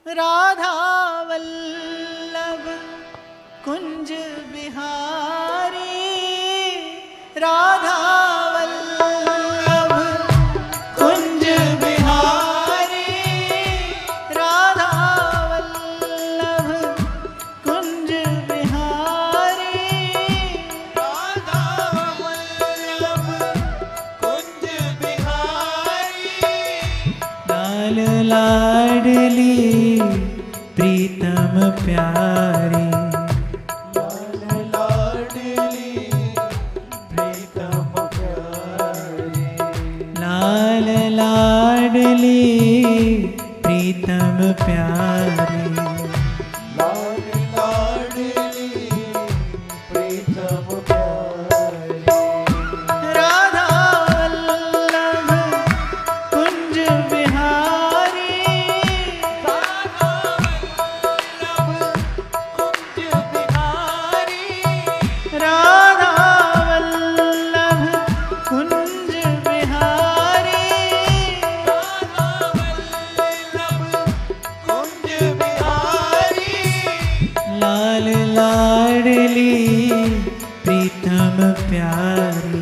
राधा वल्लभ कुंज बिहारी, राधा वल्लभ कुंज बिहारी, राधा वल्लभ कुंज बिहारी, राधा वल्लभ कुंज बिहारी। लाल लाडली प्रीतम प्यारी, लाल लाडली प्रीतम प्यारी। लाल लाडली प्रीतम प्यारी, लाल लाडली प्रीतम प्यारी। राधा वल्लभ कुंज बिहारी, राधा वल्लभ कुंज बिहारी। राधा वल्लभ कुंज बिहारी, राधा वल्लभ कुंज बिहारी। लाल लाडली प्रीतम प्यारी।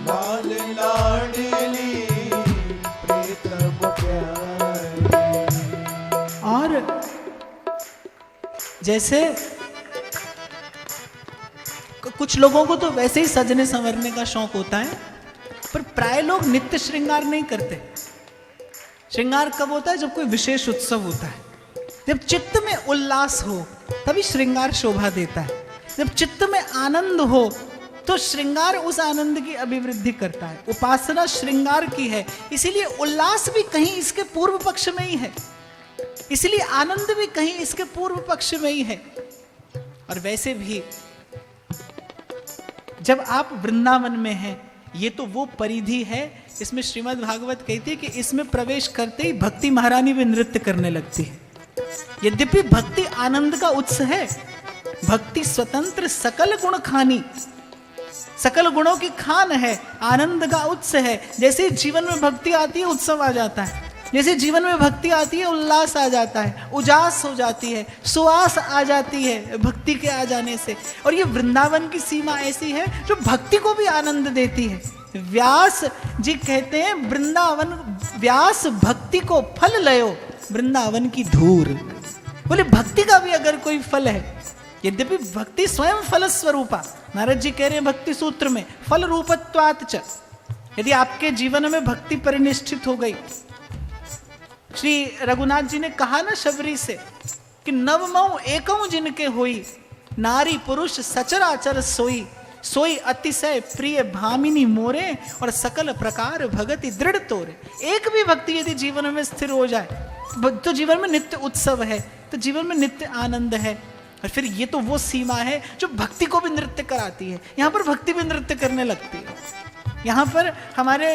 लाल लाडली प्रीतम प्यारी। और जैसे कुछ लोगों को तो वैसे ही सजने संवरने का शौक होता है, पर प्राय लोग नित्य श्रृंगार नहीं करते। श्रृंगार कब होता है? जब कोई विशेष उत्सव होता है, जब चित्त में उल्लास हो तभी श्रृंगार शोभा देता है। जब चित्त में आनंद हो तो श्रृंगार उस आनंद की अभिवृद्धि करता है। उपासना श्रृंगार की है, इसीलिए उल्लास भी कहीं इसके पूर्व पक्ष में ही है, इसलिए आनंद भी कहीं इसके पूर्व पक्ष में ही है। और वैसे भी जब आप वृंदावन में हैं, ये तो वो परिधि है, इसमें श्रीमद् भागवत कहती है कि इसमें प्रवेश करते ही भक्ति महारानी भी नृत्य करने लगती है। यद्यपि भक्ति आनंद का उत्स है, भक्ति स्वतंत्र सकल गुण खानी, सकल गुणों की खान है, आनंद का उत्स है। जैसे जीवन में भक्ति आती है उत्सव आ जाता है, जैसे जीवन में भक्ति आती है उल्लास आ जाता है, उजास हो जाती है, सुवास आ जाती है भक्ति के आ जाने से। और ये वृंदावन की सीमा ऐसी है जो भक्ति को भी आनंद देती है। व्यास जी कहते हैं वृंदावन व्यास भक्ति को फल लयो वृंदावन की धूर। बोले भक्ति का भी अगर कोई फल है, यद्यपि भक्ति स्वयं फल स्वरूपा, नारद जी कह रहे हैं भक्ति सूत्र में फल रूपत्वात् च, यदि आपके जीवन में भक्ति परिनिष्ठित हो गई। श्री रघुनाथ जी ने कहा ना शबरी से कि नवमऊ एकऊ जिनके होई, नारी पुरुष सचराचर सोई, सोई अतिशय प्रिय भामिनी मोरे, और सकल प्रकार भगति दृढ़ तोरे। एक भी भक्ति यदि जीवन में स्थिर हो जाए तो जीवन में नित्य उत्सव है, तो जीवन में नित्य आनंद है। और फिर ये तो वो सीमा है जो भक्ति को भी नृत्य कराती है। यहाँ पर भक्ति भी नृत्य करने लगती है। यहाँ पर हमारे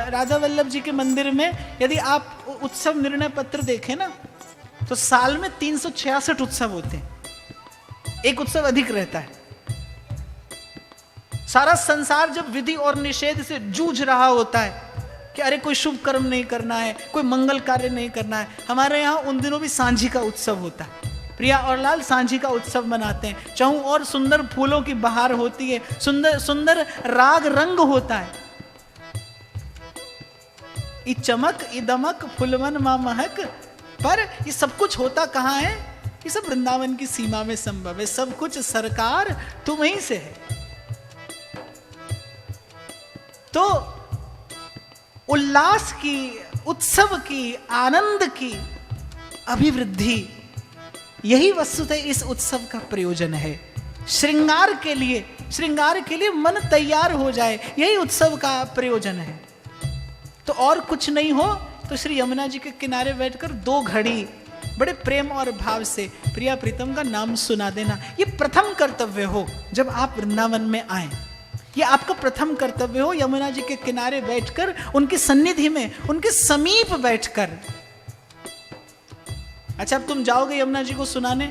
राधा वल्लभ जी के मंदिर में यदि आप उत्सव निर्णय पत्र देखें ना, तो साल में 366 उत्सव होते हैं, एक उत्सव अधिक रहता है। सारा संसार जब विधि और निषेध से जूझ रहा होता है कि अरे कोई शुभ कर्म नहीं करना है, कोई मंगल कार्य नहीं करना है, हमारे यहाँ उन दिनों भी सांझी का उत्सव होता है। प्रिया और लाल सांझी का उत्सव मनाते हैं। चाहूं और सुंदर फूलों की बहार होती है, सुंदर सुंदर राग रंग होता है। ई चमक ई दमक फुलवन मा महक, पर ये सब कुछ होता कहाँ है? ये सब वृंदावन की सीमा में संभव है। सब कुछ सरकार तुम ही से है। तो उल्लास की, उत्सव की, आनंद की अभिवृद्धि, यही वस्तुतः इस उत्सव का प्रयोजन है। श्रृंगार के लिए मन तैयार हो जाए, यही उत्सव का प्रयोजन है। तो और कुछ नहीं हो तो श्री यमुना जी के किनारे बैठकर 2 घड़ी बड़े प्रेम और भाव से प्रिया प्रीतम का नाम सुना देना, ये प्रथम कर्तव्य हो जब आप वृंदावन में आए। ये आपका प्रथम कर्तव्य हो, यमुना जी के किनारे बैठकर, उनकी सन्निधि में, उनके समीप बैठकर। अच्छा, अब तुम जाओगे यमुना जी को सुनाने,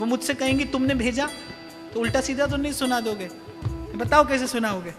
वो मुझसे कहेंगी तुमने भेजा, तो उल्टा सीधा तो नहीं सुना दोगे। बताओ कैसे सुनाओगे?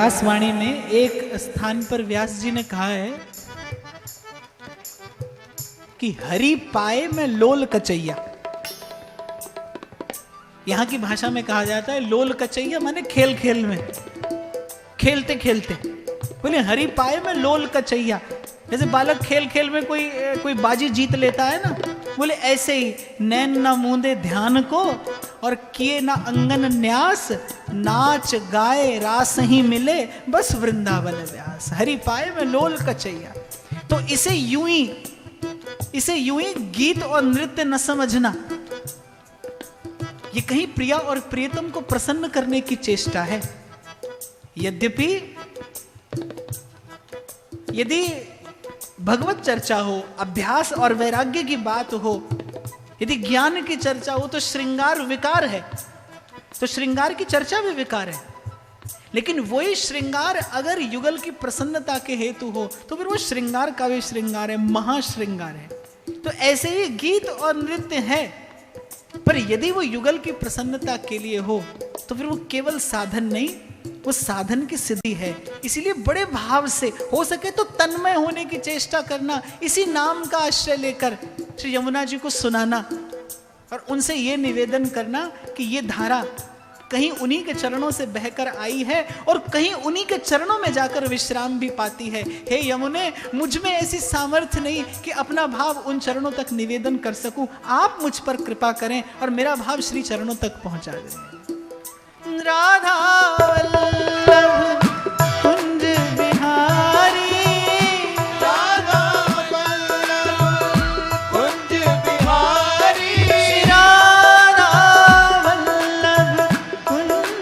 व्यासवाणी में एक स्थान पर व्यास जी ने कहा है कि हरि पाए में लोल कचैया। यहां की भाषा में कहा जाता है लोल कचैया, माने खेल खेल में, खेलते खेलते। बोले हरि पाए में लोल कचैया, जैसे बालक खेल खेल में कोई बाजी जीत लेता है ना, बोले ऐसे ही नैन ना मूंदे ध्यान को और किए ना अंगन न्यास, नाच गाए रास ही मिले बस वृंदावन व्यास। हरि पाए में लोल कचैया। तो इसे यूं ही गीत और नृत्य न समझना, ये कहीं प्रिया और प्रियतम को प्रसन्न करने की चेष्टा है। यद्यपि यदि भगवत चर्चा हो, अभ्यास और वैराग्य की बात हो, यदि ज्ञान की चर्चा हो, तो श्रृंगार विकार है, तो श्रृंगार की चर्चा भी विकार है। लेकिन वही श्रृंगार अगर युगल की प्रसन्नता के हेतु हो तो फिर वो श्रृंगार का भी श्रृंगार है, महाश्रृंगार है। तो ऐसे ही गीत और नृत्य है, पर यदि वो युगल की प्रसन्नता के लिए हो तो फिर वो केवल साधन नहीं, वो साधन की सिद्धि है। इसीलिए बड़े भाव से हो सके तो तन्मय होने की चेष्टा करना, इसी नाम का आश्रय लेकर श्री यमुना जी को सुनाना और उनसे ये निवेदन करना कि ये धारा कहीं उन्हीं के चरणों से बहकर आई है और कहीं उन्हीं के चरणों में जाकर विश्राम भी पाती है। हे यमुने, मुझ में ऐसी सामर्थ्य नहीं कि अपना भाव उन चरणों तक निवेदन कर सकूं, आप मुझ पर कृपा करें और मेरा भाव श्री चरणों तक पहुंचा दें। राधा